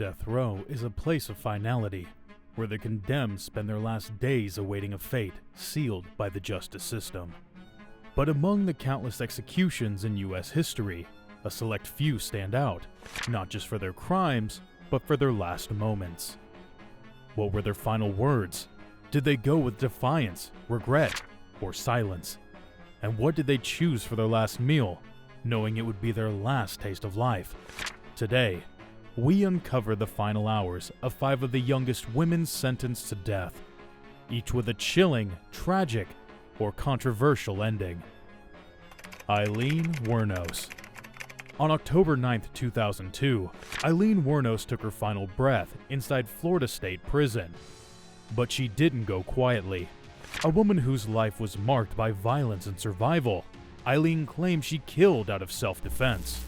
Death row is a place of finality, where the condemned spend their last days awaiting a fate sealed by the justice system. But among the countless executions in U.S. history, a select few stand out, not just for their crimes, but for their last moments. What were their final words? Did they go with defiance, regret, or silence? And what did they choose for their last meal, knowing it would be their last taste of life? Today, we uncover the final hours of 5 of the youngest women sentenced to death, each with a chilling, tragic, or controversial ending. Eileen Wuornos. On October 9, 2002, Eileen Wuornos took her final breath inside Florida State Prison. But she didn't go quietly. A woman whose life was marked by violence and survival, Eileen claimed she killed out of self-defense.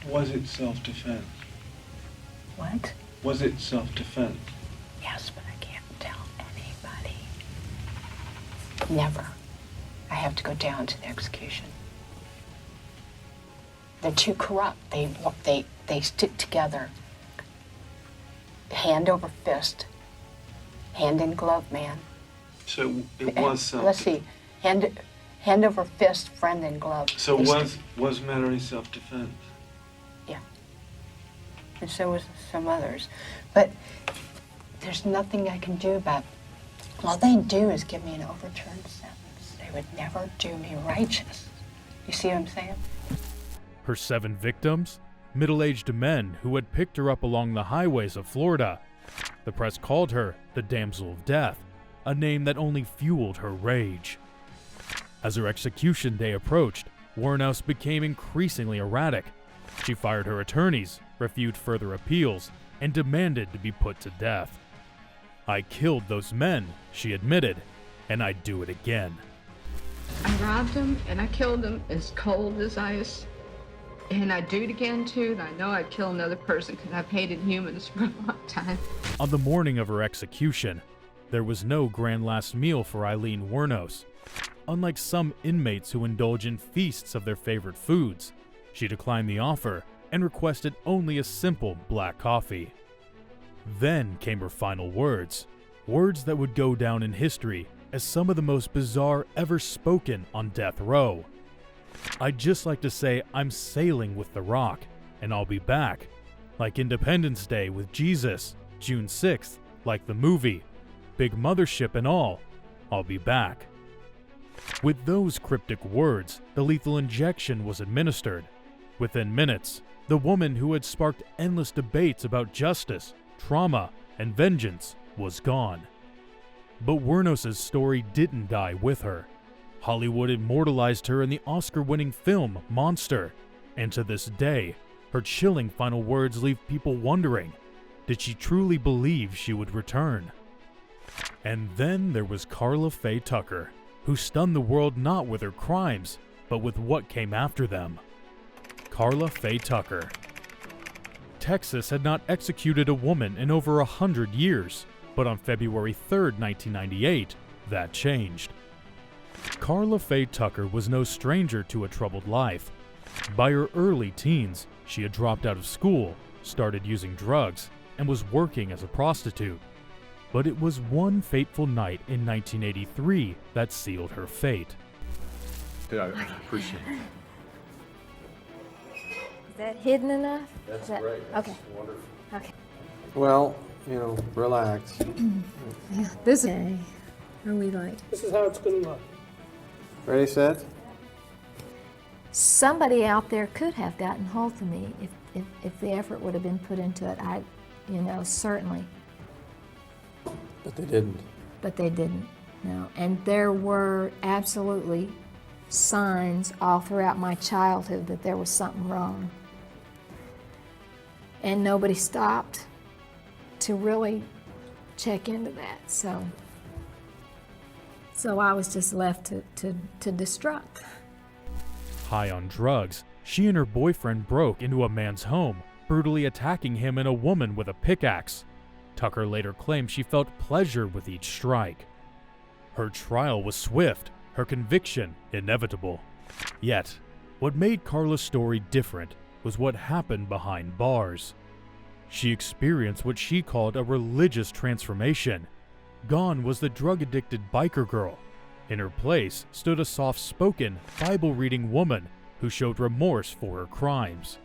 Was it self-defense? What? Was it self-defense? Yes, but I can't tell anybody. Never. I have to go down to the execution. They're too corrupt. They stick together. Hand over fist. Hand in glove, man. So it was self-defense. Let's see. Hand over fist, friend in glove. So was Mallory self-defense? Yeah. And so was some others. But there's nothing I can do about it. All they do is give me an overturned sentence. They would never do me righteous. You see what I'm saying? Her 7 victims? Middle-aged men who had picked her up along the highways of Florida. The press called her the Damsel of Death, a name that only fueled her rage. As her execution day approached, Wuornos became increasingly erratic. She fired her attorneys, refused further appeals, and demanded to be put to death. "I killed those men," she admitted, "and I'd do it again." I robbed him and I killed him as cold as ice. And I'd do it again too, and I know I'd kill another person because I've hated humans for a long time. On the morning of her execution, there was no grand last meal for Eileen Wuornos. Unlike some inmates who indulge in feasts of their favorite foods, she declined the offer and requested only a simple black coffee. Then came her final words, words that would go down in history as some of the most bizarre ever spoken on death row. "I'd just like to say I'm sailing with the Rock, and I'll be back. Like Independence Day with Jesus, June 6th, like the movie, big mothership and all, I'll be back." With those cryptic words, the lethal injection was administered. Within minutes, the woman who had sparked endless debates about justice, trauma, and vengeance was gone. But Wuornos' story didn't die with her. Hollywood immortalized her in the Oscar-winning film Monster, and to this day, her chilling final words leave people wondering, did she truly believe she would return? And then there was Karla Faye Tucker, who stunned the world not with her crimes, but with what came after them. Karla Faye Tucker. Texas had not executed a woman in over 100 years, but on February 3, 1998, that changed. Karla Faye Tucker was no stranger to a troubled life. By her early teens, she had dropped out of school, started using drugs, and was working as a prostitute. But it was one fateful night in 1983 that sealed her fate. Yeah, I appreciate it. Is that hidden enough? That's great. great. Okay. That's wonderful. Okay. Well, relax. Yeah, this is okay. Are we like? This is how it's going to look. Ready, set? Somebody out there could have gotten hold of me if the effort would have been put into it. Certainly. But they didn't. But they didn't. No. And there were absolutely signs all throughout my childhood that there was something wrong. And nobody stopped to really check into that. So I was just left to destruct. High on drugs, she and her boyfriend broke into a man's home, brutally attacking him and a woman with a pickaxe. Tucker later claimed she felt pleasure with each strike. Her trial was swift, her conviction inevitable. Yet, what made Karla's story different was what happened behind bars. She experienced what she called a religious transformation. Gone was the drug-addicted biker girl. In her place stood a soft-spoken, Bible-reading woman who showed remorse for her crimes.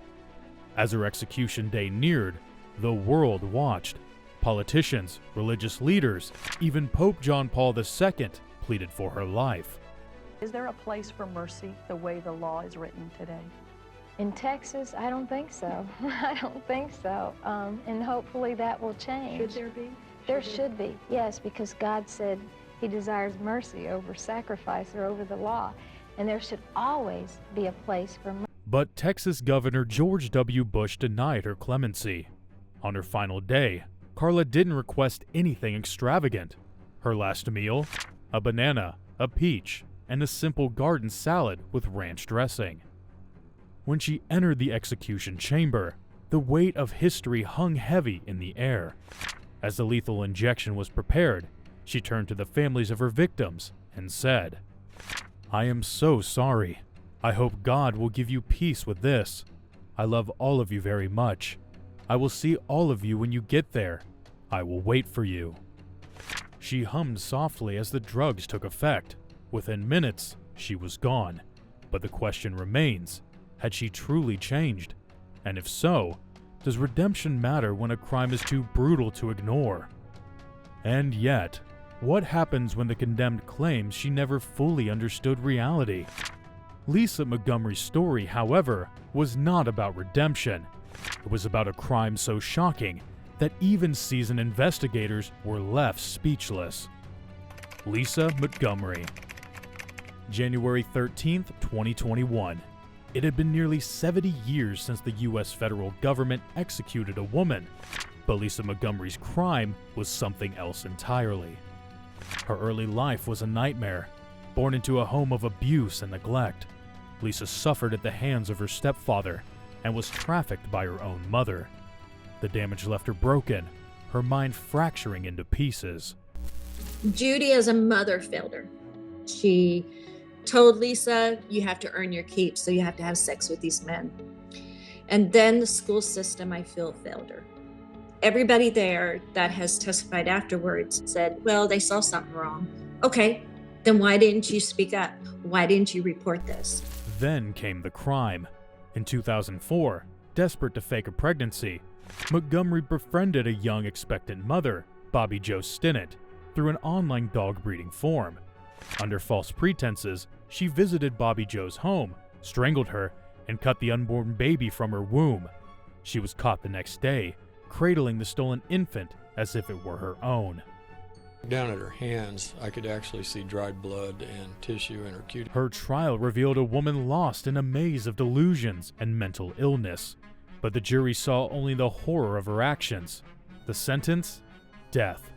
As her execution day neared, the world watched. Politicians, religious leaders, even Pope John Paul II pleaded for her life. Is there a place for mercy the way the law is written today? In Texas, I don't think so. I don't think so. And hopefully that will change. Should there be? There should be, yes, because God said He desires mercy over sacrifice or over the law. And there should always be a place for mercy. But Texas Governor George W. Bush denied her clemency. On her final day, Carla didn't request anything extravagant. Her last meal? A banana, a peach, and a simple garden salad with ranch dressing. When she entered the execution chamber, the weight of history hung heavy in the air. As the lethal injection was prepared, she turned to the families of her victims and said, "I am so sorry. I hope God will give you peace with this. I love all of you very much. I will see all of you when you get there. I will wait for you." She hummed softly as the drugs took effect. Within minutes, she was gone. But the question remains, had she truly changed? And if so, does redemption matter when a crime is too brutal to ignore? And yet, what happens when the condemned claims she never fully understood reality? Lisa Montgomery's story, however, was not about redemption. It was about a crime so shocking that even seasoned investigators were left speechless. Lisa Montgomery. January 13th, 2021. It had been nearly 70 years since the U.S. federal government executed a woman, but Lisa Montgomery's crime was something else entirely. Her early life was a nightmare. Born into a home of abuse and neglect, Lisa suffered at the hands of her stepfather and was trafficked by her own mother. The damage left her broken, her mind fracturing into pieces. Judy as a mother failed her. She told Lisa, you have to earn your keep, so you have to have sex with these men. And then the school system, I feel, failed her. Everybody there that has testified afterwards said, well, they saw something wrong. Okay, then why didn't you speak up? Why didn't you report this? Then came the crime. In 2004, desperate to fake a pregnancy, Montgomery befriended a young expectant mother, Bobby Jo Stinnett, through an online dog breeding forum. Under false pretenses, she visited Bobby Jo's home, strangled her, and cut the unborn baby from her womb. She was caught the next day, cradling the stolen infant as if it were her own. Down at her hands, I could actually see dried blood and tissue in her cutie. Her trial revealed a woman lost in a maze of delusions and mental illness, but the jury saw only the horror of her actions. The sentence? Death.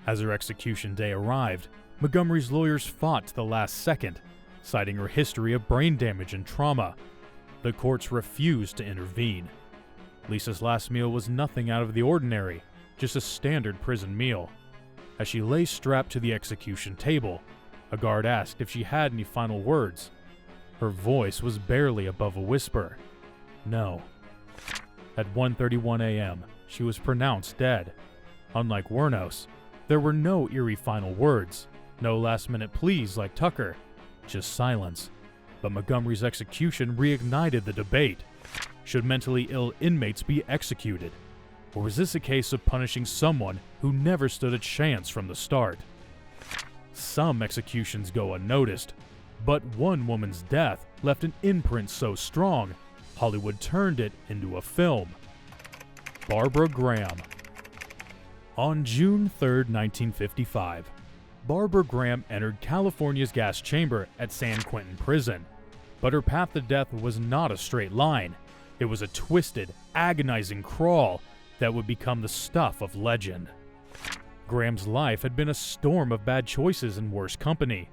As her execution day arrived, Montgomery's lawyers fought to the last second, citing her history of brain damage and trauma. The courts refused to intervene. Lisa's last meal was nothing out of the ordinary, just a standard prison meal. As she lay strapped to the execution table, a guard asked if she had any final words. Her voice was barely above a whisper. No. At 1:31 a.m., she was pronounced dead. Unlike Wuornos, there were no eerie final words, no last-minute pleas like Tucker, just silence. But Montgomery's execution reignited the debate. Should mentally ill inmates be executed? Or was this a case of punishing someone who never stood a chance from the start? Some executions go unnoticed, but one woman's death left an imprint so strong, Hollywood turned it into a film. Barbara Graham. On June 3, 1955, Barbara Graham entered California's gas chamber at San Quentin Prison. But her path to death was not a straight line. It was a twisted, agonizing crawl that would become the stuff of legend. Graham's life had been a storm of bad choices and worse company.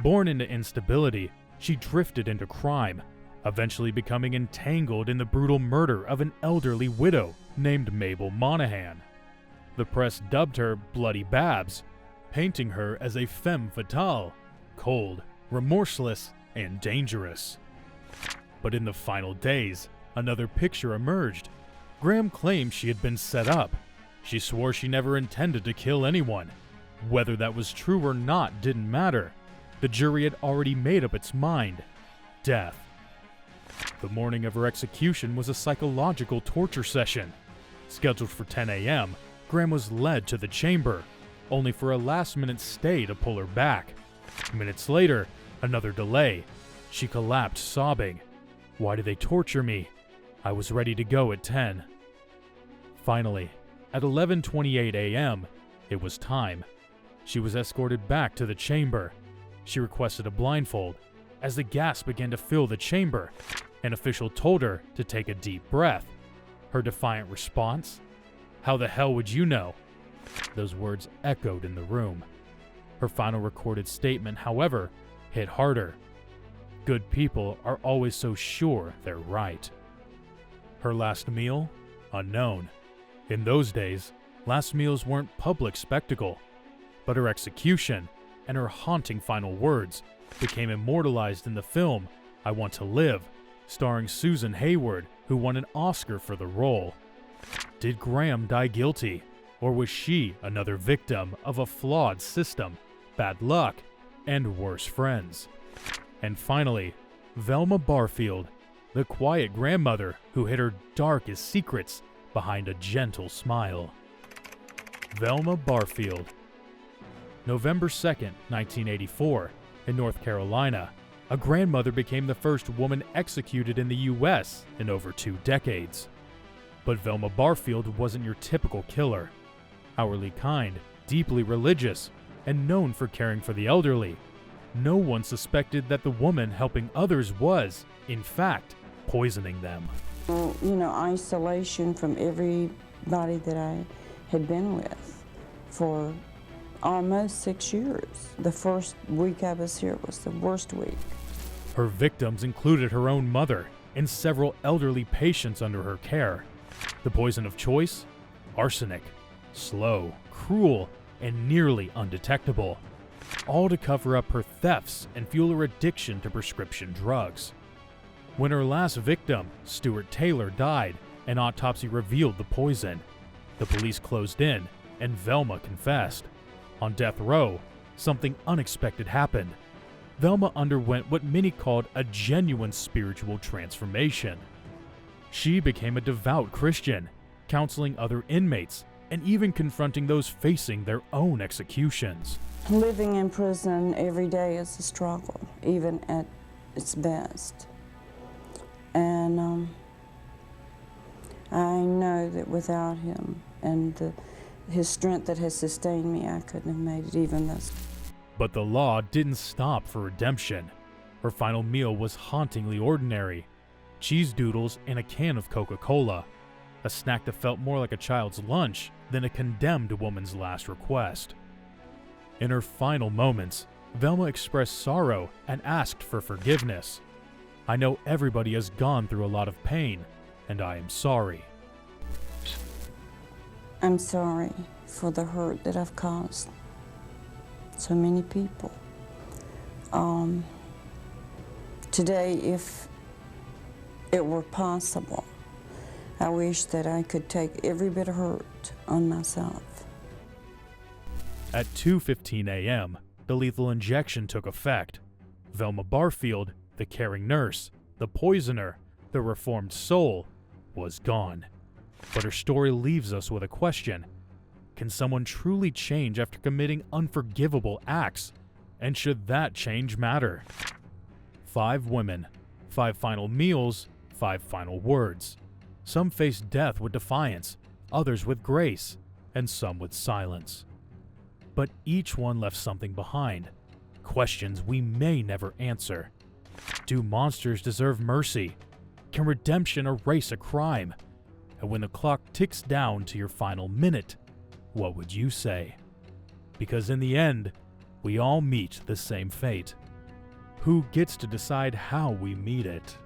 Born into instability, she drifted into crime, eventually becoming entangled in the brutal murder of an elderly widow named Mabel Monahan. The press dubbed her Bloody Babs, painting her as a femme fatale, cold, remorseless, and dangerous. But in the final days, another picture emerged. Graham claimed she had been set up. She swore she never intended to kill anyone. Whether that was true or not didn't matter. The jury had already made up its mind. Death. The morning of her execution was a psychological torture session. Scheduled for 10 a.m., Graham was led to the chamber, only for a last-minute stay to pull her back. Minutes later, another delay. She collapsed, sobbing. Why did they torture me? I was ready to go at 10. Finally, at 11:28 a.m., it was time. She was escorted back to the chamber. She requested a blindfold. As the gas began to fill the chamber, an official told her to take a deep breath. Her defiant response? How the hell would you know? Those words echoed in the room. Her final recorded statement, however, hit harder. Good people are always so sure they're right. Her last meal? Unknown. In those days, last meals weren't public spectacle, but her execution and her haunting final words became immortalized in the film I Want to Live, starring Susan Hayward, who won an Oscar for the role. Did Graham die guilty, or was she another victim of a flawed system, bad luck, and worse friends? And finally, Velma Barfield, the quiet grandmother who hid her darkest secrets behind a gentle smile. Velma Barfield. November 2nd, 1984, in North Carolina, a grandmother became the first woman executed in the U.S. in over 2 decades. But Velma Barfield wasn't your typical killer. Hourly kind, deeply religious, and known for caring for the elderly, no one suspected that the woman helping others was, in fact, poisoning them. Isolation from everybody that I had been with for almost 6 years. The first week I was here was the worst week. Her victims included her own mother and several elderly patients under her care. The poison of choice? Arsenic. Slow, cruel, and nearly undetectable. All to cover up her thefts and fuel her addiction to prescription drugs. When her last victim, Stuart Taylor, died, an autopsy revealed the poison. The police closed in, and Velma confessed. On death row, something unexpected happened. Velma underwent what many called a genuine spiritual transformation. She became a devout Christian, counseling other inmates, and even confronting those facing their own executions. Living in prison every day is a struggle, even at its best. And I know that without him and his strength that has sustained me, I couldn't have made it even this. But the law didn't stop for redemption. Her final meal was hauntingly ordinary. Cheese doodles and a can of Coca-Cola. A snack that felt more like a child's lunch than a condemned woman's last request. In her final moments, Velma expressed sorrow and asked for forgiveness. I know everybody has gone through a lot of pain, and I am sorry. I'm sorry for the hurt that I've caused so many people. Today, if it were possible, I wish that I could take every bit of hurt on myself. At 2:15 a.m., the lethal injection took effect. Velma Barfield, the caring nurse, the poisoner, the reformed soul, was gone. But her story leaves us with a question. Can someone truly change after committing unforgivable acts? And should that change matter? 5 women, 5 final meals, 5 final words. Some faced death with defiance, others with grace, and some with silence. But each one left something behind. Questions we may never answer. Do monsters deserve mercy? Can redemption erase a crime? And when the clock ticks down to your final minute, what would you say? Because in the end, we all meet the same fate. Who gets to decide how we meet it?